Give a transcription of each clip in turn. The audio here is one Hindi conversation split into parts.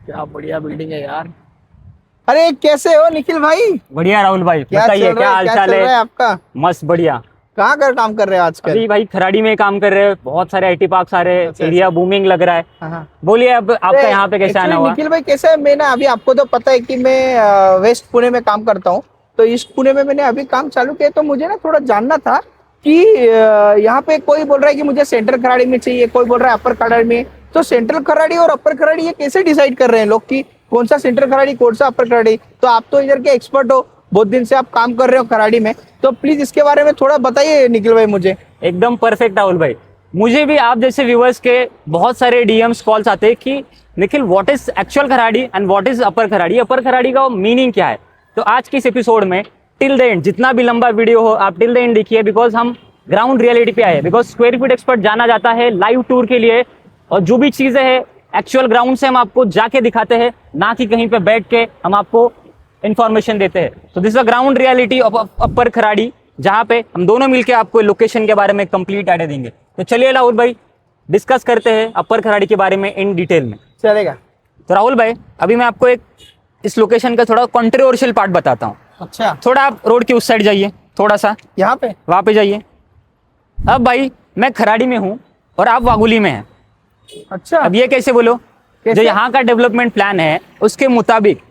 क्या बढ़िया बिल्डिंग है यार। अरे कैसे हो निखिल भाई? बढ़िया राहुल भाई, क्या बताइए चल क्या रहा है? हाल क्या चाल चल रहा है है? आपका? मस्त बढ़िया। कहाँ कर काम कर रहे हो आजकल? अभी भाई खराड़ी में काम कर रहे हैं, बहुत सारे आईटी पार्क, सारे अच्छा, एरिया बूमिंग लग रहा है। हाँ हाँ। बोलिए अब आपका यहाँ पे कैसे आना एक्चुअली हुआ? निखिल भाई कैसे है, मैं ना अभी आपको तो पता है कि मैं वेस्ट पुणे में काम करता हूँ। तो ईस्ट पुणे में मैंने अभी काम चालू किया, तो मुझे ना थोड़ा जानना था कि यहाँ पे कोई बोल रहा है कि मुझे सेंट्रल खराड़ी में चाहिए, कोई बोल रहा है अपर खराड़ी में। तो सेंट्रल खराड़ी और अपर खराड़ी ये कैसे डिसाइड कर रहे हैं लोग कि कौन सा सेंट्रल खराड़ी कौन सा अपर खराड़ी? तो आप तो इधर के एक्सपर्ट हो, बहुत दिन से आप काम कर रहे हो खराड़ी में, तो प्लीज इसके बारे में थोड़ा बताइए निखिल भाई मुझे। एकदम परफेक्ट राहुल भाई। मुझे भी आप जैसे व्यूअर्स के बहुत सारे डीएम्स कॉल्स आते हैं कि Nikhil what is actual Kharadi and what is upper Kharadi, upper Kharadi का मीनिंग क्या है। तो आज के इस एपिसोड में टिल द एंड, जितना भी लंबा वीडियो हो आप टिल द एंड देखिए, बिकॉज हम ग्राउंड रियलिटी पे आए। बिकॉज स्क्वायर फीट एक्सपर्ट जाना जाता है लाइव टूर के लिए, और जो भी चीजें हैं एक्चुअल ग्राउंड से हम आपको जाके दिखाते हैं, ना कि कहीं पे बैठ के हम आपको इंफॉर्मेशन देते हैं। तो this is a ground reality of upper Kharadi, जहां पे हम दोनों मिलके आपको लोकेशन के बारे में कंप्लीट आइडिया देंगे। तो चलिए राहुल भाई डिस्कस करते हैं अपर खराड़ी के बारे में इन डिटेल में। चलेगा। तो राहुल भाई अभी मैं आपको एक इस लोकेशन का थोड़ा कंट्रोवर्शियल पार्ट बताता हूँ। अच्छा, थोड़ा आप रोड के उस साइड जाइए, थोड़ा सा यहाँ पे? वहां पे जाइए। अब भाई मैं खराड़ी में हूँ और आप वागुली में हैं। अच्छा, अब ये कैसे बोलो? कैसे? जो यहाँ का डेवलपमेंट प्लान है उसके मुताबिक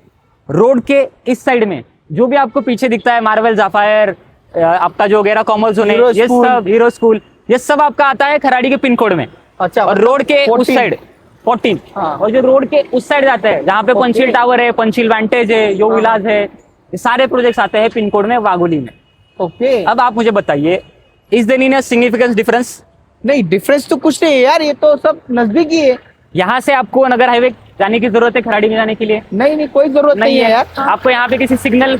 रोड के इस साइड में जो भी आपको पीछे दिखता है, मार्वल, जाफायर, आपका जो वगैरह कॉमर्स जोन है, हीरो ये स्कूल। सब हीरो स्कूल, ये सब आपका आता है खराड़ी के पिन कोड में। अच्छा, और रोड के उस 14। साइड 14, हाँ। और जो रोड के उस साइड जाता है जहाँ पे Okay। पंचिल टावर है, पंचिल वांटेज है, यो हाँ। विलास है, ये सारे प्रोजेक्ट्स आते हैं पिन कोड में वागुली में। ओके। अब आप मुझे बताइए, is there any significance difference? नहीं, डिफरेंस तो कुछ नहीं है यार, ये तो सब नजदीकी है। यहाँ से आपको नगर हाईवे जाने की जरूरत है खराड़ी में जाने के लिए? नहीं नहीं, कोई जरूरत नहीं है यार। आपको यहाँ पे किसी सिग्नल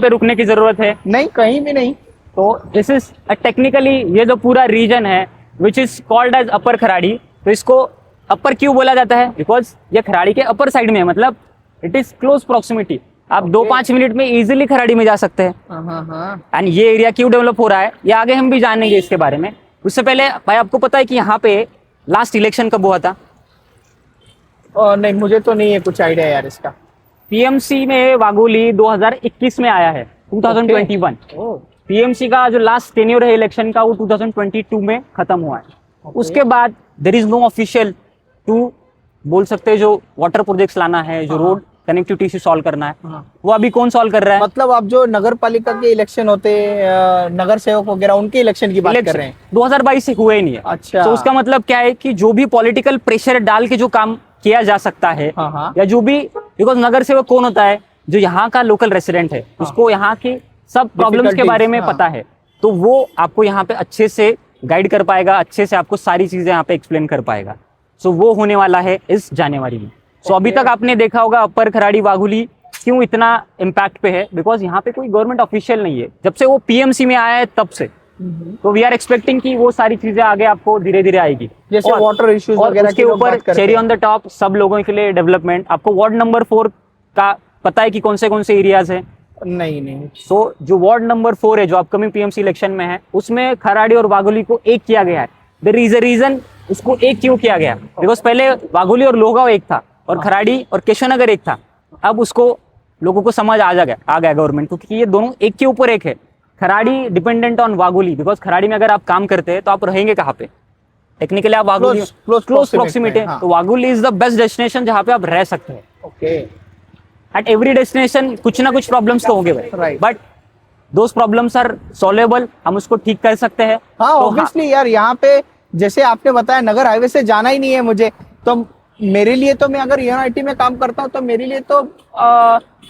पे रुकने की जरूरत है? नहीं, कहीं भी नहीं। तो दिस इज टेक्निकली ये जो पूरा रीजन है which is called as upper Kharadi. तो इसको अपर क्यों बोला जाता है? बिकॉज ये खराड़ी के अपर साइड में है, मतलब इट इज क्लोज प्रॉक्सिमिटी। आप 2-5 मिनट में इजीली खराड़ी में जा सकते हैं। हाँ। एंड ये एरिया क्यों डेवलप हो रहा है ये आगे हम भी जानेंगे इसके बारे में। उससे पहले भाई आपको पता है कि यहाँ पे लास्ट इलेक्शन कब हुआ था? और नहीं, मुझे तो नहीं है कुछ आइडिया यार इसका। पीएमसी में वागुली 2021 में आया है, 2021। पीएमसी का जो लास्ट टेन्योर है इलेक्शन का वो 2022 में खत्म हुआ है। उसके बाद there is no official to बोल सकते हैं जो वाटर प्रोजेक्ट्स लाना है, जो रोड कनेक्टिविटी इशू सॉल्व करना है, वो अभी कौन सॉल्व कर रहा है? मतलब आप जो नगर पालिका के इलेक्शन होते हैं, नगर सेवक वगैरह, उनके इलेक्शन की बात कर रहे हैं? 2022 से हुए ही नहीं है। अच्छा। तो उसका मतलब क्या है कि जो भी पॉलिटिकल प्रेशर डाल के जो काम किया जा सकता है, हाँ। या जो भी, बिकॉज नगर सेवक कौन होता है? जो यहाँ का लोकल रेसिडेंट है, उसको यहाँ की सब प्रॉब्लम्स के बारे में पता है, तो वो आपको यहाँ पे अच्छे से गाइड कर पाएगा, अच्छे से आपको सारी चीजें यहाँ पे एक्सप्लेन कर पाएगा। सो वो होने वाला है इस जनवरी में। सो अभी तक आपने देखा होगा अपर खराड़ी वागुली क्यों इतना इम्पैक्ट पे है, बिकॉज यहाँ पे कोई गवर्नमेंट ऑफिशियल नहीं है जब से वो पीएमसी में आया है तब से। तो वी आर एक्सपेक्टिंग कि वो सारी चीजें आगे आपको धीरे धीरे आएगी, जैसे वाटर इश्यूज वगैरह उसके ऊपर चेरी ऑन द टॉप सब लोगों के लिए डेवलपमेंट। आपको वार्ड नंबर 4 का पता है कि कौन से एरियाज है? नहीं। सो जो वार्ड नंबर 4 है जो अपकमिंग पीएमसी इलेक्शन में है, उसमें खराड़ी और वागुली को एक किया गया है। देयर इज अ रीजन उसको एक क्यों किया गया, बिकॉज पहले वागुली और लोहगांव एक था और खराड़ी और केशवनगर एक था। अब उसको लोगों को समझ आ गया गवर्नमेंट को कि ये दोनों एक के ऊपर एक है। Kharadi dependent on Wagholi, because Kharadi में अगर आप काम करते हैं तो आप रहेंगे कहाँ पे? टेक्निकली आप वागुली क्लोज प्रॉक्सिमिटी है, तो वागुली इज द बेस्ट डेस्टिनेशन जहाँ पे आप रह सकते हैं। ओके। एट एवरी डेस्टिनेशन कुछ ना कुछ प्रॉब्लम्स तो होंगे भाई, but those problems are solvable, हम उसको ठीक कर सकते हैं। हाँ, ऑब्वियसली यार, यहाँ पे जैसे आपने बताया नगर हाईवे से जाना ही नहीं है मुझे, तो मेरे लिए तो, मैं अगर यूएनआईटी में काम करता हूँ तो मेरे लिए तो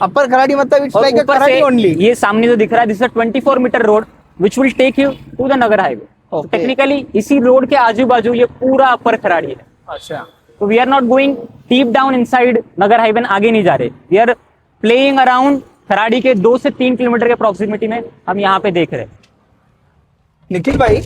अपर खराड़ी मतलब it's like a Kharadi only. ये सामने जो दिख रहा है this is 24 metre road which will take you to the Nagar highway. Technically इसी रोड के आजू बाजू ये पूरा अपर खराड़ी है। अच्छा। तो we are not going deep down inside Nagar highway, आगे नहीं जा रहे, we are playing around Kharadi के 2 से 3 किलोमीटर के प्रॉक्सिमिटी में हम यहाँ पे देख रहे हैं। निखिल भाई,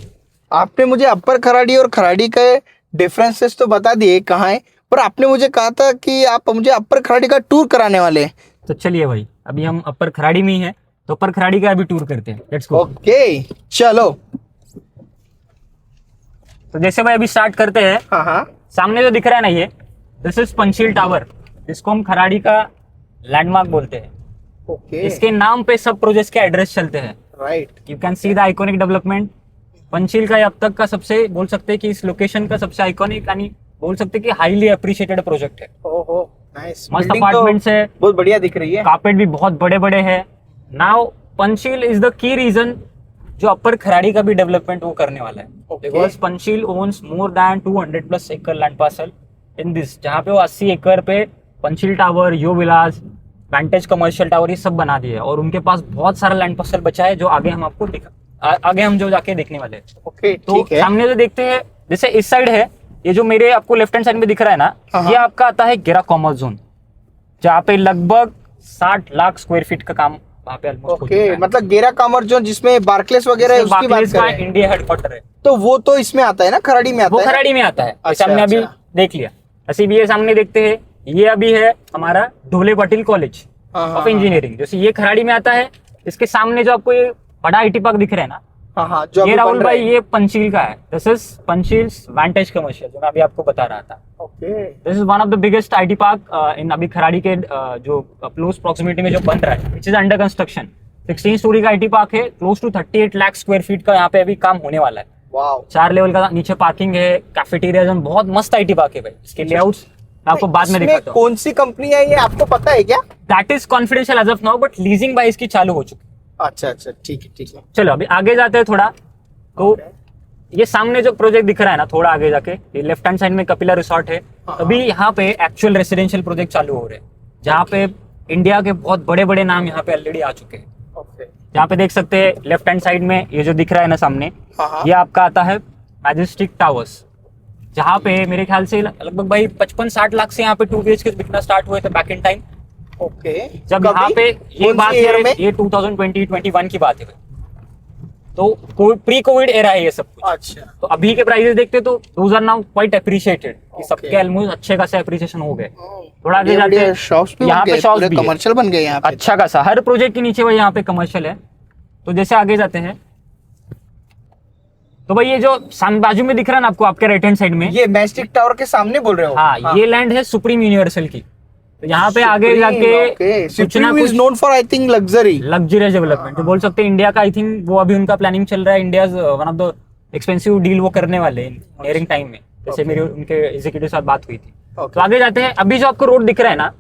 आपने मुझे अपर खराड़ी और खराड़ी के डिफरेंसेस तो बता दिए कहाँ है, पर आपने मुझे कहा था कि आप मुझे अपर खराड़ी का टूर कराने वाले हैं। तो चलिए भाई अभी हम अपर खराड़ी में ही हैं, तो अपर खराड़ी का अभी टूर करते हैं। Let's go. ओके, चलो। तो जैसे भाई अभी स्टार्ट करते हैं। हाँ। सामने जो दिख रहा है ना, ये दिस इज पंचिल टावर। इसको हम खराड़ी का लैंडमार्क बोलते हैं। ओके, इसके नाम पे सब प्रोजेक्ट्स के एड्रेस चलते हैं। Right. You can see the iconic development. Panchsheel का ये अब तक का सबसे बोल सकते हैं कि इस लोकेशन का सबसे आइकॉनिक यानी बोल सकते हैं कि हाईली अप्रिशिएटेड प्रोजेक्ट है। ओहो, नाइस। मस्त अपार्टमेंट्स है, बहुत बढ़िया दिख रही है। कार्पेट भी बहुत बड़े बड़े हैं। Now Panchsheel is the key region जो अपर खराड़ी का भी डेवलपमेंट वो करने वाला है। Okay. Because Panchsheel owns more than 200+ acre land parcel in this, जहाँ पे वो 80 एकड़ पे पंचशील टावर, यो विलास, वेंटेज कमर्शियल टावर ये सब बना दिए, और उनके पास बहुत सारा लैंड पार्सल बचा है जो आगे हम आपको आगे हम जो जाके देखने वाले हैं। ओके, तो ठीक है। सामने जो देखते हैं, जैसे इस साइड है, ये जो मेरे आपको लेफ्ट हैंड साइड में दिख रहा है ना, हाँ। ये आपका आता है गेरा कॉमर्स जोन, जहाँ पे लगभग 60 लाख स्क्वायर फीट का काम वहाँ पे ऑलमोस्ट हो चुका ओके, है। मतलब गेरा कॉमर्स जोन जिसमें बार्कलेस वगैरह है इसमें उसकी बात बार्कलेस कर का रहे हैं। इंडिया हेडक्वार्टर है, तो वो तो इसमें आता है ना, खराड़ी में आता वो है। खराड़ी में आता है। अच्छा, जैसे हमने अभी अच्छा। देख लिया, ऐसे भी ये सामने देखते हैं, ये अभी है हमारा ढोले पाटिल कॉलेज हाँ, ऑफ इंजीनियरिंग, जैसे ये खराड़ी में आता है। इसके सामने जो आपको ये बड़ा IT पार्क दिख रहा है ना, हाँ हाँ, जो ये अभी राहुल बन रहा भाई है। ये पंचशील का है। दिस इज पंचशील वेंटेज कमर्शियल, जो मैं अभी आपको बता रहा था। Okay, this is one of the biggest IT park इन अभी खराड़ी के जो क्लोज प्रॉक्सिमिटी में जो बन रहा है, which is under construction. 16 storey का IT पार्क है, close to 38 lakh square feet का यहाँ पे अभी काम होने वाला है। वाओ। 4 लेवल का नीचे पार्किंग है, कैफेटेरिया, बहुत मस्त IT पार्क है भाई। इसके लेआउट्स मैं आपको बाद में इसमें दिखाता हूँ। कौन सी कंपनी है ये आपको पता है क्या? That is confidential as of now, but leasing by इसकी चालू हो चुकी है। अच्छा अच्छा, ठीक है ठीक है। चलो अभी आगे जाते हैं थोड़ा। तो ये सामने जो प्रोजेक्ट दिख रहा है ना, थोड़ा आगे जाके ये लेफ्ट हैंड साइड में कपिला रिसोर्ट है। हाँ। अभी यहाँ पे एक्चुअल रेसिडेंशियल प्रोजेक्ट चालू हो रहे हैं, जहाँ पे इंडिया के बहुत बड़े बड़े नाम यहाँ पे ऑलरेडी आ चुके हैं। ओके, यहाँ पे देख सकते हैं लेफ्ट हैंड साइड में ये जो दिख रहा है ना सामने, हाँ हाँ। ये आपका आता है मैजेस्टिक टावर्स, जहाँ पे मेरे ख्याल से लगभग भाई 55-60 लाख से यहाँ पे 2 BHK बिकना स्टार्ट हुए थे बैक इन टाइम। ओके, जब यहाँ कभी? पे ये कौन बात सी year है, में? ये 2020-21 की बात है भाई। तो प्री कोविड एरा है ये सब कुछ। अच्छा, तो अभी के प्राइसेस देखते तो those are now quite appreciated, कि सबके Okay. ऑलमोस्ट अच्छे खासे अप्रिसिएशन हो गए। थोड़ा आगे बढ़िया जाते बढ़िया हैं, शॉप्स भी यहाँ बन पे गए, शॉप्स पूरे भी है। कमर्शियल बन गए यहाँ पे। अच्छा खासा हर प्रोजेक्ट के नीचे भाई यहाँ पे कमर्शियल है। तो जैसे आगे जाते हैं, तो भाई ये जो सामने बाजू में दिख रहा है ना आपको, आपके राइट हैंड साइड में, ये मैजिस्टिक टावर के सामने बोल रहे हो? हाँ, ये लैंड है सुप्रीम यूनिवर्सल की। तो यहाँ पे आगे जाके कुछ ना सुप्रीम इज कुछ known for I think luxury. Luxurious development जो बोल सकते हैं इंडिया का। आई थिंक वो अभी उनका प्लानिंग चल रहा है, India one of the expensive deal वो करने वाले हैं नियरिंग टाइम में, जैसे मेरी उनके एग्जीक्यूटिव साथ बात हुई थी। तो आगे जाते हैं, अभी जो आपको रोड दिख रहा है ना,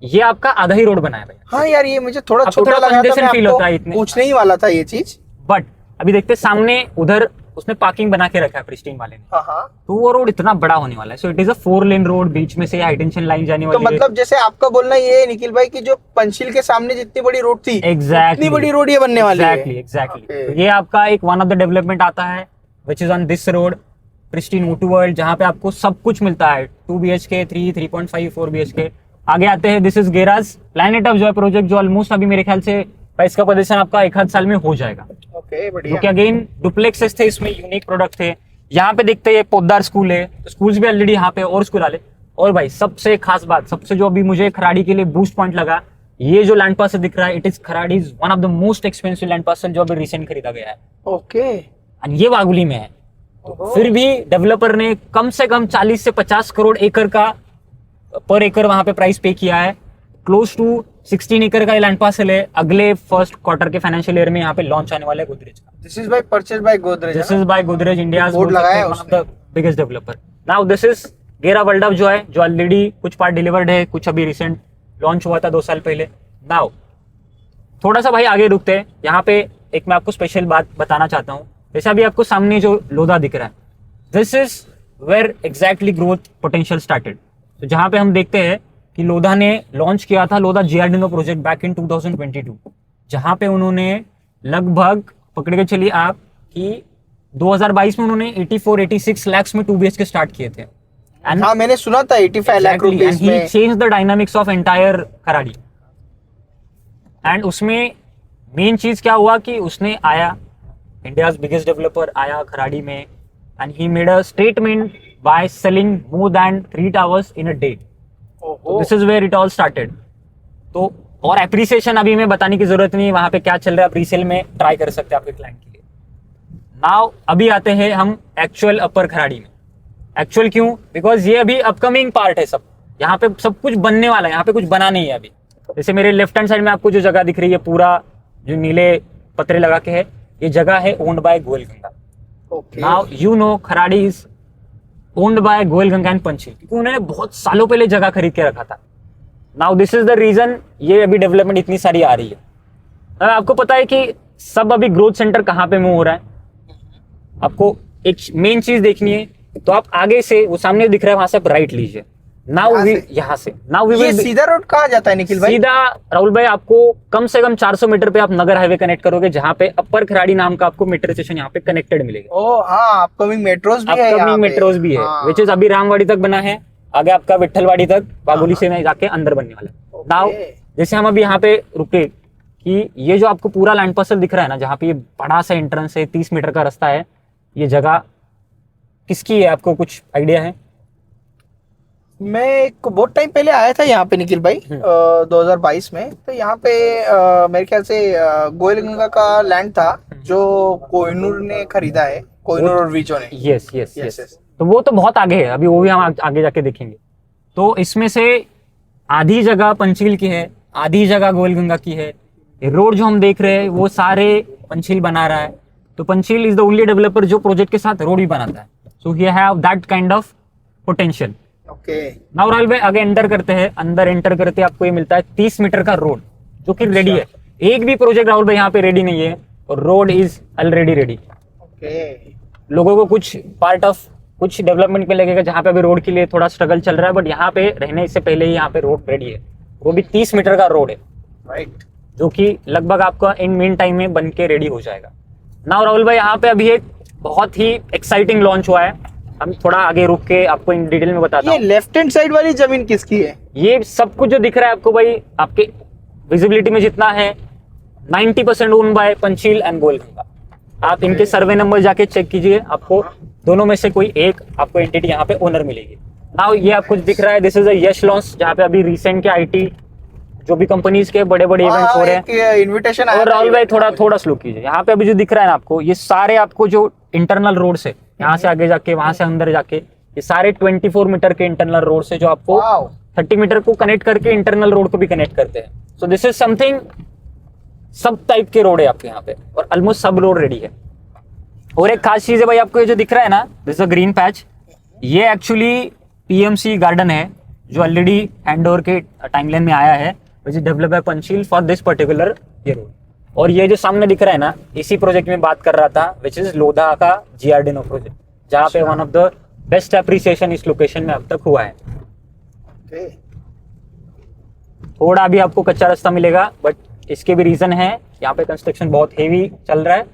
ये आपका आधा ही रोड बना है भाई। हाँ यार, ये मुझे थोड़ा आपको छोटा थोड़ा लगा था, congestion मैं feel आपको होता है इतने। पूछने ही वाला था ये चीज। बट अभी देखते हैं सामने उधर उसने पार्किंग बना के रखा है प्रिस्टीन वाले ने, हाँ हाँ। तो वो रोड इतना बड़ा होने वाला है। So it is a 4 lane road, बीच में से हाई टेंशन लाइन जाने तो वाली है। मतलब जैसे आपका बोलना ये है निखिल भाई कि जो पंचशील के सामने जितनी बड़ी रोड थी, एग्जैक्टली इतनी बड़ी रोड ये बनने वाली है। एग्जैक्टली। Okay. तो ये आपका एक वन ऑफ द डेवलपमेंट आता है which is on this road, pristine Motu world, जहाँ पे आपको सब कुछ मिलता है, 2 BHK, 3, 3.5, 4 BHK। आगे आते हैं, this is garage planet of Joy project, जो ऑलमोस्ट अभी मेरे ख्याल से प्राइस का पोजीशन आपका 1 आध साल में हो जाएगा। ओके, जो बढ़िया। कि अगेन डुप्लेक्सेस थे, इसमें यूनिक प्रोडक्ट थे। यहाँ पे देखते हैं पोद्दार स्कूल है, तो स्कूल्स भी ऑलरेडी यहाँ पे और स्कूल वाले। और भाई सबसे खास बात, सबसे जो अभी मुझे खराड़ी के लिए बूस्ट पॉइंट लगा, ये जो लैंड पार्सल दिख रहा है, it is Kharadi is one of the most expensive land parcel जो अभी रिसेंट खरीदा गया है, ओके, और ये वागुली में है। फिर भी डेवलपर ने कम से कम 40 से 50 करोड़ एकड़ का पर एकड़ वहां पे प्राइस पे किया है। क्लोज टू 16 एकड़ का लैंड पार्सल है। अगले फर्स्ट क्वार्टर के फाइनेंशियल ईयर में यहाँ पे लॉन्च आने वाला है गोदरेज का। This is by purchase by Godrej. This is by Godrej, India board लगाया है one of the biggest developer. Now this is गेरा वर्ल्ड ऑफ जो है, जो ऑलरेडी कुछ पार्ट डिलीवर्ड है, कुछ अभी रिसेंट लॉन्च हुआ था 2 साल पहले। नाउ थोड़ा सा भाई आगे रुकते हैं, यहाँ पे एक मैं आपको स्पेशल बात बताना चाहता हूँ। जैसे अभी आपको सामने जो लोधा दिख रहा है, this is where exactly growth potential started. तो जहाँ पे हम देखते हैं कि लोधा ने लॉन्च किया था Lodha GRDNO project back in 2022, जहाँ पे उन्होंने लगभग पकड़ के चलिए आप कि 2022 में उन्होंने 84-86 lakhs में 2 BHK स्टार्ट किए थे। And हाँ, मैंने सुना था 85 lakh exactly, and rupees he में। changed the dynamics of entire Kharadi. And उसमें मेन चीज क्या हुआ कि उसने आया, इंडियाज बिगेस्ट डेवलपर आया खराड़ी में, and he made a statement by selling more than 3 towers in a day। This is where it all started. तो और एप्रिसिएशन अभी मैं बताने की जरूरत नहीं है, वहां पे क्या चल रहा है, प्रीसेल में ट्राई कर सकते हैं आपके क्लाइंट के लिए। नाउ अभी आते हैं हम एक्चुअल अपर खराड़ी में। एक्चुअल क्यों? बिकॉज ये अभी अपकमिंग पार्ट है सब। यहाँ पे सब कुछ बनने वाला है, यहाँ पे कुछ बना नहीं है अभी। जैसे मेरे लेफ्ट हैंड साइड में आपको जो जगह दिख रही है, पूरा जो नीले पत्रे लगा के है, ये जगह है owned by Goyalganga. Okay now you know Kharadi is owned by Goyalganga and Panchsheel, क्योंकि उन्होंने बहुत सालों पहले जगह खरीद के रखा था। Now this is the region ये अभी डेवलपमेंट इतनी सारी आ रही है। अब आपको पता है कि सब अभी ग्रोथ सेंटर कहाँ पे मूव हो रहा है, आपको एक मेन चीज देखनी है, तो आप आगे से वो सामने दिख रहा है वहां से आप राइट लीजिए। नाउ वी यहाँ से नाउ वी ये विल सीधा रोड कहाँ जाता है निखिल भाई? सीधा राहुल भाई आपको कम से कम 400 मीटर पे आप नगर हाईवे कनेक्ट करोगे, जहाँ पे अपर खराड़ी नाम का आपको मेट्रो स्टेशन यहाँ पे कनेक्टेड मिलेगा। ओ हाँ, अपकमिंग मेट्रोज भी है यहाँ अपकमिंग पे। मेट्रोज भी है, हाँ। विच इज अभी रामवाड़ी तक बना है, आगे आपका विट्ठलवाड़ी तक बागोली से में जाके अंदर बनने वाला है। नाउ जैसे हम अभी यहाँ पे रुके कि ये जो आपको पूरा लैंड पार्सल दिख रहा है ना, जहाँ पे ये बड़ा सा एंट्रेंस है, 30 मीटर का रास्ता है, ये जगह किसकी है आपको कुछ आइडिया है? मैं एक बहुत टाइम पहले आया था यहाँ पे निखिल भाई, 2022 में। तो यहाँ पे मेरे ख्याल से गोयलगंगा का लैंड था जो कोहिनूर ने खरीदा है, कोहिनूर और वीचो ने। Yes yes Yes, yes. yes. तो वो तो बहुत आगे है, अभी वो भी हम आगे जाके देखेंगे। तो इसमें से आधी जगह पंचील की है, आधी जगह गोयलगंगा की है। ये रोड जो हम देख रहे हैं वो सारे पंचील बना रहा है। तो Panchshil is the only developer जो प्रोजेक्ट के साथ रोड भी बनाता है। So he have that kind of potential. Okay now Rahul भाई आगे एंटर करते हैं, अंदर एंटर करते आपको ये मिलता है 30 मीटर का रोड जो कि रेडी है। एक भी प्रोजेक्ट राहुल भाई यहाँ पे रेडी नहीं है, और road is already ready. Okay लोगों को कुछ पार्ट ऑफ कुछ डेवलपमेंट में लगेगा, जहाँ पे अभी रोड के लिए थोड़ा स्ट्रगल चल रहा है, बट यहाँ पे रहने से पहले ही यहाँ पे रोड रेडी है। वो भी 30 मीटर का रोड है, राइट। जो कि लगभग आपका इन मीन टाइम में बन के रेडी हो जाएगा। नाउ राहुल भाई यहाँ पे अभी एक बहुत ही एक्साइटिंग लॉन्च हुआ है, हम थोड़ा आगे रुक के आपको इन डिटेल में बताता ये हूँ। लेफ्ट हैंड साइड वाली जमीन किसकी है? ये सब कुछ जो दिख रहा है आपको भाई, आपके विजिबिलिटी में जितना है 90% own by Panchsheel and Goyalganga. आप इनके सर्वे नंबर जाके चेक कीजिए, आपको दोनों में से कोई एक आपको एंटिटी यहाँ पे ओनर मिलेगी। नाउ ये आपको दिख रहा है, this is a Yash launch, जहाँ पे अभी रिसेंट के आईटी जो भी कंपनीज के बड़े बड़े इवेंट्स हो रहे हैं। इनविटेशन और राहुल भाई थोड़ा स्लो कीजिए। यहाँ पे अभी जो दिख रहा है ना आपको, ये सारे आपको जो इंटरनल रोड से यहाँ से आगे जाके वहां से अंदर जाके, ये सारे 24 मीटर के इंटरनल रोड से जो आपको 30 मीटर को कनेक्ट करके इंटरनल रोड को भी कनेक्ट करते हैं। सो दिस इज समथिंग, सब टाइप के रोड है आपके यहाँ पे, और ऑलमोस्ट सब रोड रेडी है। और एक खास चीज है भाई, आपको ये जो दिख रहा है ना, this is a green patch, ये एक्चुअली पीएमसी गार्डन है जो ऑलरेडी हैंडओवर के टाइमलाइन में आया है, which is develop by Panchsheel for this particular ये रोड। और ये जो सामने दिख रहा है ना, इसी प्रोजेक्ट में बात कर रहा था, विच इज लोधा का जीआरडीनो प्रोजेक्ट, जहाँ पे one of the best appreciation इस लोकेशन में अब तक हुआ है। थोड़ा भी आपको कच्चा रास्ता मिलेगा, बट इसके भी रीजन है, यहाँ पे कंस्ट्रक्शन बहुत हेवी चल रहा है,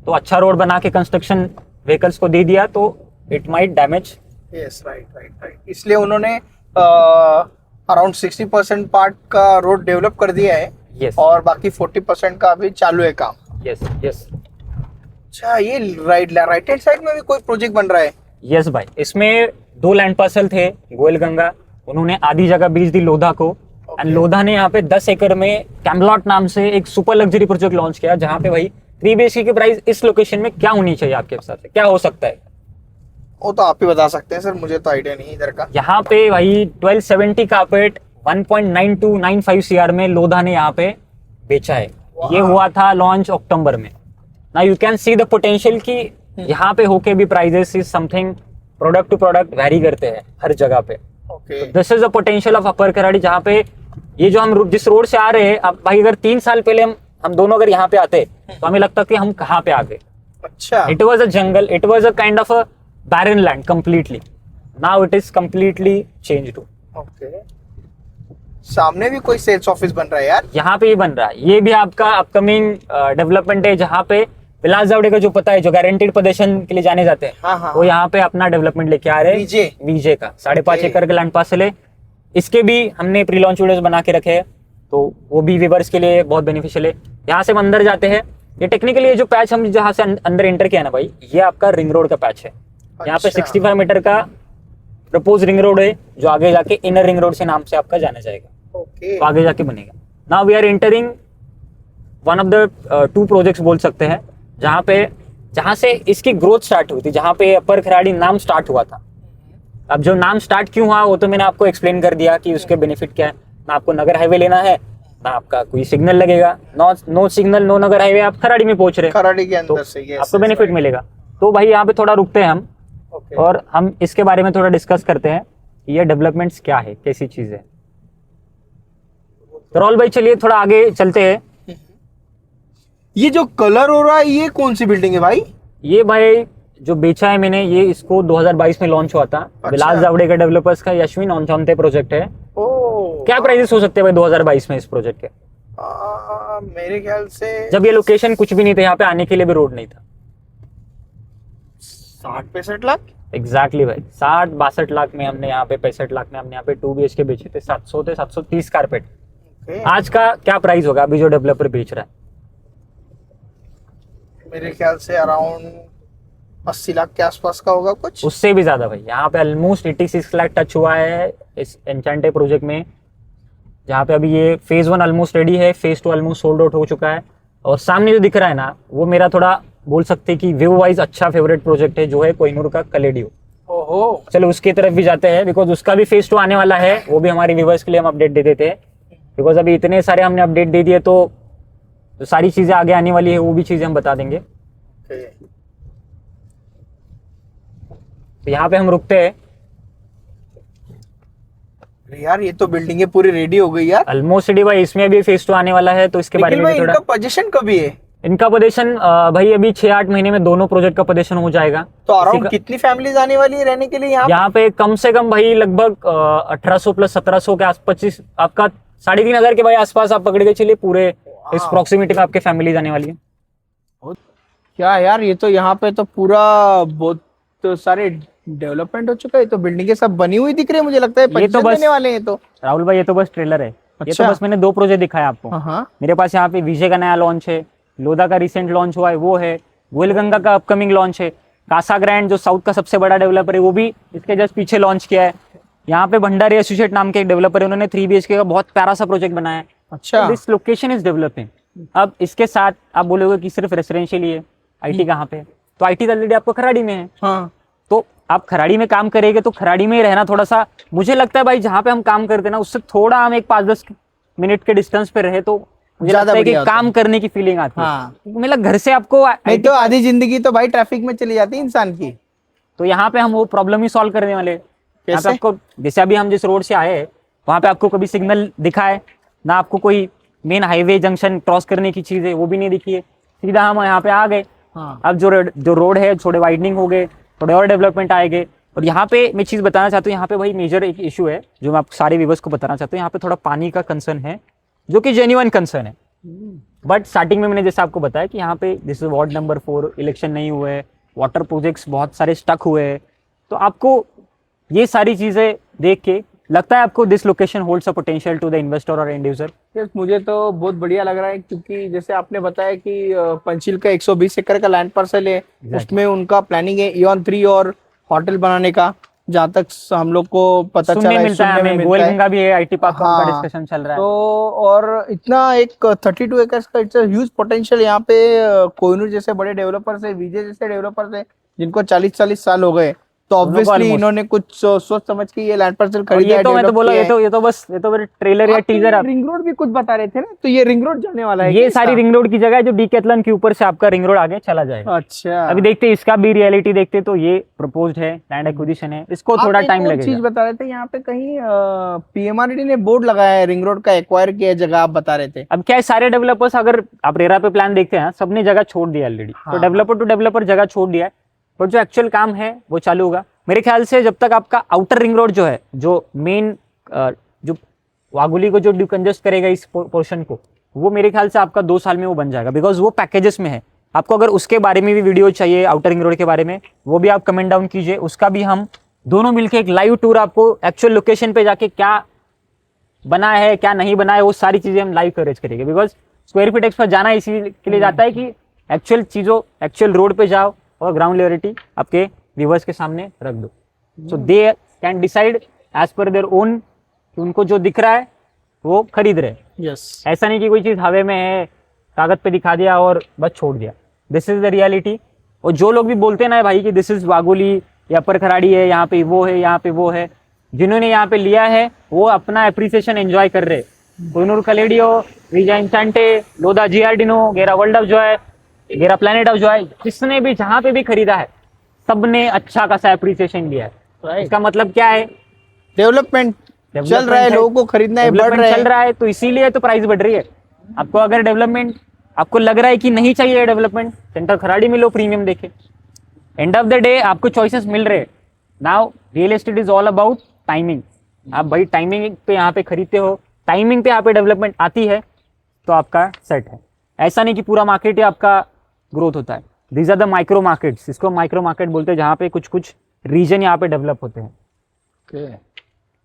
तो अच्छा रोड बना के कंस्ट्रक्शन व्हीकल्स को दे दिया तो it might damage. Yes right. इसलिए उन्होंने अराउंड 60% पार्ट का रोड डेवलप कर दिया है। Yes. और बाकी 40% का अभी चालू है काम। यस यस अच्छा, ये राइट हैंड साइड में भी कोई प्रोजेक्ट बन रहा है? यस भाई, इसमें 2 लैंड पार्सल थे गोयलगंगा, उन्होंने आधी जगह बेच दी लोधा को, एंड लोधा ने यहाँ पे 10 एकड़ में कैमलॉट नाम से एक सुपर लग्जरी प्रोजेक्ट लॉन्च किया, जहाँ पे भाई 3 BHK की प्राइस इस लोकेशन में क्या होनी चाहिए आपके हिसाब से, क्या हो सकता है? वो तो आप ही बता सकते हैं सर, मुझे तो आइडिया नहीं इधर का। यहाँ पे भाई 1270 कारपेट 1.9295 CR में लोधा ने यहाँ पे बेचा है। ये हुआ था लॉन्च अक्टूबर में। ना you can see the potential कि यहाँ पे होके भी prices is something, product to product vary करते हैं हर जगह पे। Okay this is the potential of upper Kharadi, जहाँ पे ये जो हम जिस रोड से आ रहे हैं, अब भाई अगर 3 साल पहले हम दोनों अगर यहाँ पे आते तो हमें लगता कि हम कहाँ पे आ गए। अच्छा, it was a jungle, it was a kind of a barren land completely. Now it is completely changed. Okay. सामने भी कोई सेल्स ऑफिस बन रहा है यार? यहाँ पे ये बन रहा है, ये भी आपका अपकमिंग डेवलपमेंट है, जहाँ पे विलास जावड़ेकर जो पता है, जो गारंटीड पोजीशन के लिए जाने जाते हैं, हाँ, हाँ, वो यहाँ पे अपना डेवलपमेंट लेके आ रहे हैं। वीजे का 5.5 एकड़ का लैंड पार्सल है, इसके भी हमने प्री लॉन्च वीडियोस बना के रखे हैं, तो वो भी व्यूअर्स के लिए बहुत बेनिफिशियल है। यहाँ से हम अंदर जाते हैं, ये टेक्निकली ये जो पैच हम जहाँ से अंदर एंटर किया ना भाई, ये आपका रिंग रोड का पैच है। यहाँ पे 65 मीटर का प्रपोज रिंग रोड है, जो आगे जाके इनर रिंग रोड से नाम से आपका जाना जाएगा। ओके। तो आगे जाके बनेगा। Now we are entering one of the 2 projects बोल सकते हैं, जहाँ से इसकी ग्रोथ स्टार्ट हुई थी, जहाँ पे अपर खराड़ी नाम स्टार्ट हुआ था। अब जो नाम स्टार्ट क्यों हुआ वो तो मैंने आपको एक्सप्लेन कर दिया कि उसके बेनिफिट क्या है। ना आपको नगर हाईवे लेना है, ना आपका कोई सिग्नल लगेगा, नो सिग्नल नो नगर हाईवे, आप खराड़ी में पहुंच रहे हैं, खराड़ी के तो अंदर से ये आपको बेनिफिट मिलेगा। तो भाई यहाँ पे थोड़ा रुकते हैं हम, ओके। और हम इसके बारे में थोड़ा डिस्कस करते हैं, ये डेवलपमेंट्स क्या है, कैसी चीज है। तो राहुल भाई चलिए थोड़ा आगे चलते हैं। ये जो कलर हो रहा है ये कौन सी बिल्डिंग है भाई? ये भाई जो बेचा है मैंने, ये इसको 2022 में लॉन्च हुआ था। विलास जावड़ेकर डेवलपर्स का यशविन ऑनचौंते प्रोजेक्ट है। ओ, क्या प्राइसेस हो सकते हैं भाई 2022 में इस प्रोजेक्ट के? मेरे ख्याल से जब ये लोकेशन कुछ भी नहीं था, यहाँ पे आने के लिए भी रोड नहीं था। 60-65 लाख। एग्जैक्टली भाई, 60-62 लाख में हमने यहाँ पे, 65 लाख में हमने यहाँ पे 2 BHK बेचे थे। 700 थे, 730 कारपेट। आज का क्या प्राइस होगा अभी जो डेवलपर बेच रहा है? मेरे ख्याल से अराउंड 80 लाख के आसपास का होगा कुछ। उससे भी ज्यादा भाई। यहाँ पे ऑलमोस्ट 86 लाख टच हुआ है इस एन्चेंटे प्रोजेक्ट में, जहाँ पे अभी ये फेज 1 ऑलमोस्ट रेडी है, फेज 2 ऑलमोस्ट सोल्ड आउट हो चुका है। और सामने जो दिख रहा है ना, वो मेरा थोड़ा बोल सकते हैं कि व्यू वाइज अच्छा फेवरेट प्रोजेक्ट है, जो है कोहिनूर का कलेडियो। ओहो, चलो उसकी तरफ भी जाते हैं, बिकॉज उसका भी फेज 2 आने वाला है। वो भी हमारे व्यूवर्स के लिए हम अपडेट दे देते हैं, बिकॉज अभी इतने सारे हमने अपडेट दे दिए, तो सारी चीजें आगे आने वाली है, वो भी चीजें हम बता देंगे। तो यहाँ पे हम रुकते हैं। यार ये तो बिल्डिंगें पूरी रेडी हो गई यार। ऑलमोस्ट रेडी भाई, इसमें भी फेज 2 आने वाला है, तो इसके बारे में भी थोड़ा। इनका पोजीशन कभी है? इनका पोजीशन भाई अभी 6-8 महीने में दोनों प्रोजेक्ट का पोजीशन हो जाएगा। तो अराउंड कितनी फैमिलीज आने वाली है रहने के लिए यहाँ पे? कम से कम भाई लगभग 1800 प्लस 1700 के आसपास, 25 आपका 3500 के भाई आसपास आप पकड़ के चलिए, पूरे इस प्रॉक्सिमिटी में आपके फैमिलीज आने वाली है। क्या यार, ये तो यहाँ पे तो पूरा बहुत तो सारे डेवलपमेंट हो चुका है। तो बिल्डिंगें सब बनी हुई दिख रही है, मुझे लगता है ये तो बस देने वाले हैं। तो राहुल भाई ये तो बस ट्रेलर है। ये अच्छा। तो बस मैंने 2 प्रोजेक्ट दिखाया आपको। हाँ। मेरे पास यहाँ पे विजय का नया लॉन्च है, लोधा का रिसेंट लॉन्च हुआ है वो है, गोलगंगा का अपकमिंग लॉन्च है, कासा ग्रैंड जो साउथ का सबसे बड़ा डेवलपर है वो भी इसके जस्ट पीछे लॉन्च किया है। यहाँ पे भंडारी एसोसिएट नाम के एक डेवलपर है, उन्होंने 3 BHK का बहुत प्यारा सा प्रोजेक्ट बनाया है। अच्छा। This location is developing. अब इसके साथ आप बोलोगे कि सिर्फ रेसिडेंशियल ही है, IT कहाँ पे? तो IT ऑलरेडी आपको खराड़ी में है। हाँ। तो आप खराड़ी में काम करेंगे तो खराड़ी में ही रहना थोड़ा सा, मुझे लगता है भाई जहाँ पे हम काम करते हैं ना, उससे थोड़ा हम एक 5-10 मिनट के डिस्टेंस पे रहे तो मुझे लगता है कि काम करने की फीलिंग आती है। हाँ। मतलब घर से आपको नहीं तो आधी जिंदगी तो भाई ट्रैफिक में चली जाती है इंसान की। तो यहाँ पे हम वो प्रॉब्लम ही सॉल्व करने वाले हैं। यहाँ पे कैसे? आपको, जैसे अभी हम जिस रोड से आए हैं वहाँ पे आपको कभी सिग्नल दिखा है ना, आपको कोई मेन हाईवे जंक्शन क्रॉस करने की चीज है वो भी नहीं दिखी है, सीधा हम यहाँ पे आ गए। हाँ। अब जो रोड है थोड़े वाइडनिंग हो गए, थोड़े और डेवलपमेंट आएंगे। और यहाँ पे मैं चीज बताना चाहता हूँ, यहाँ पे भाई मेजर एक इशू है जो मैं आप सारे व्यूवर्स को बताना चाहता हूँ। यहाँ पे थोड़ा पानी का कंसर्न है, जो कि जेन्युइन कंसर्न है। बट स्टार्टिंग में मैंने जैसे आपको बताया कि यहाँ पे दिस वार्ड नंबर 4, इलेक्शन नहीं हुए हैं, वाटर प्रोजेक्ट्स बहुत सारे स्टक हुए हैं। तो आपको ये सारी चीजें देख के लगता है आपको this location holds a potential to the investor और एंड यूजर? यस, मुझे तो बहुत बढ़िया लग रहा है, क्योंकि जैसे आपने बताया कि पंचील का 120 एकड़ का लैंड पार्सल है। उसमें उनका प्लानिंग है इयॉन 3 और होटल बनाने का, जहाँ तक हम लोग को पता चला है, मिलता है हमें। गोलगंगा भी है, IT पार्क का उनका डिस्कशन चल रहा है। तो और इतना एक 32 एकर्स का इट्स ह्यूज पोटेंशियल यहाँ पे। कोहिनूर जैसे बड़े डेवलपर्स है, विजय जैसे डेवलपर्स है, जिनको 40-40 साल हो गए, तो ऑब्वियसली इन्होंने कुछ सोच समझ के ये लैंड पार्सल खरीदा है। तो मैं तो बोला ये तो बस ट्रेलर या टीजर। रिंग रोड भी कुछ बता रहे थे ना, तो ये रिंग रोड जाने वाला है? ये सारी रिंग रोड की जगह है जो डीकैथलॉन के ऊपर से आपका रिंग रोड आगे चला जाएगा। अच्छा। अभी देखते हैं इसका भी रियलिटी देखते, तो ये प्रपोज्ड है, लैंड एक्विजिशन है, इसको थोड़ा टाइम लगेगा। चीज बता रहे थे, यहाँ पे कहीं PMRD ने बोर्ड लगाया है, रिंग रोड का एक्वायर किया जगह, आप बता रहे थे। अब क्या है, सारे डेवलपर्स, अगर आप रेरा पे प्लान देखते हैं, सबने जगह छोड़ दिया ऑलरेडी। तो डेवलपर टू डेवलपर जगह छोड़ दिया है, पर जो एक्चुअल काम है वो चालू होगा मेरे ख्याल से। जब तक आपका आउटर रिंग रोड जो है, जो मेन जो वागुली को जो डिकंजेस्ट करेगा इस पोर्शन को, वो मेरे ख्याल से आपका 2 साल में वो बन जाएगा, बिकॉज वो पैकेजेस में है। आपको अगर उसके बारे में भी वीडियो चाहिए, आउटर रिंग रोड के बारे में, वो भी आप कमेंट डाउन कीजिए, उसका भी हम दोनों मिलकर एक लाइव टूर आपको एक्चुअल लोकेशन पे जाके क्या बना है क्या नहीं बना है वो सारी चीजें हम लाइव कवरेज करेंगे। बिकॉज स्क्वायर फीट एक्सपर्ट जाना इसी के लिए जाता है कि एक्चुअल चीजों, एक्चुअल रोड पे जाओ और ग्राउंड रियलिटी आपके व्यूवर्स के सामने रख दो, so they can decide as per their own, कि उनको जो दिख रहा है वो खरीद रहे। यस। ऐसा नहीं कि कोई चीज हवे में है, कागज पे दिखा दिया और बस छोड़ दिया। This is the reality. और जो लोग भी बोलते हैं ना भाई कि दिस इज वागुली, ये अपर खराड़ी है, यहाँ पे वो है, यहाँ पे वो है। जिन्होंने यहाँ पे लिया है वो अपना एप्रिसिएशन एंजॉय कर रहे हैं। कोहिनूर कलेडियो, रीजा इंसांटे, लोदा जियार्डिनो, गेरा वर्ल्ड ऑफ जॉय, गेरा प्लेनेट ऑफ जॉय, जिसने भी जहाँ पे भी खरीदा है सबने अच्छा खासा एप्रिसिएशन लिया है। इसका मतलब क्या है? डेवलपमेंट चल रहा है, लोगों को खरीदना है, बढ़ डेवलपमेंट रहा चल है। रहा है, तो इसीलिए तो प्राइस बढ़ रही है। आपको अगर डेवलपमेंट, आपको लग रहा है कि नहीं चाहिए डेवलपमेंट, सेंटर खराड़ी में लो, प्रीमियम देखे। एंड ऑफ द डे आपको चॉइसेस मिल रहे हैं। Now real estate is all about timing. आप भाई टाइमिंग पे यहाँ पे खरीदते हो, टाइमिंग पे यहाँ पे डेवलपमेंट आती है तो आपका सेट है। ऐसा नहीं कि पूरा मार्केट ही आपका ग्रोथ होता है। These are the micro markets, इसको माइक्रो मार्केट बोलते हैं, जहाँ पे कुछ कुछ रीजन यहाँ पे डेवलप होते हैं।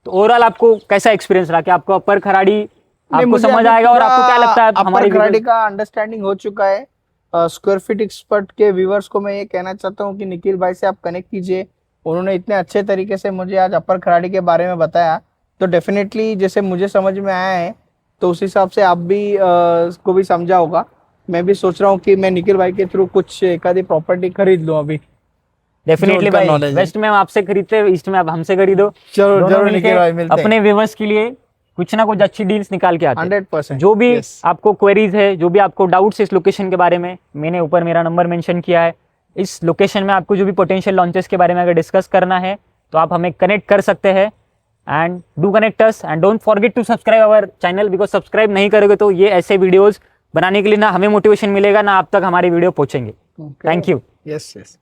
तो ओवरऑल आपको कैसा एक्सपीरियंस रहा कि आपको अपर खराड़ी आपको समझ आएगा, और आपको क्या लगता है हमारी खराड़ी वीडियो? का अंडरस्टैंडिंग हो चुका है। स्क्वायर फीट एक्सपर्ट के व्यूवर्स को मैं ये कहना चाहता हूँ कि निखिल भाई से आप कनेक्ट कीजिए। उन्होंने इतने अच्छे तरीके से मुझे आज अपर खराड़ी के बारे में बताया, तो डेफिनेटली जैसे मुझे समझ में आया है तो उस हिसाब से आप भी को भी समझा होगा। मैं भी सोच रहा हूँ कि मैं निखिल भाई के थ्रू कुछ एक आधी प्रॉपर्टी खरीद लूँ अभी। डेफिनेटली उनका भाई, knowledge है। वेस्ट में हम आपसे खरीदते हैं, ईस्ट में आप हमसे खरीदो। जरूर दोनों जरूर मिलके निखिल भाई, मिलते हैं। अपने व्यूवर्स के लिए कुछ ना कुछ अच्छी डील्स निकाल के आते हैं। 100%। जो भी Yes। आपको क्वेरीज है, जो भी आपको डाउट्स इस लोकेशन के बारे में, मैंने ऊपर मेरा नंबर मेंशन किया है। इस लोकेशन में आपको जो भी पोटेंशियल लॉन्चेस के बारे में अगर डिस्कस करना है तो आप हमें कनेक्ट कर सकते हैं। And do connect us and don't forget to subscribe our channel, because subscribe नहीं करोगे तो ये ऐसे वीडियोस बनाने के लिए ना हमें मोटिवेशन मिलेगा, ना आप तक हमारी वीडियो पहुंचेंगे। Thank you. Yes yes.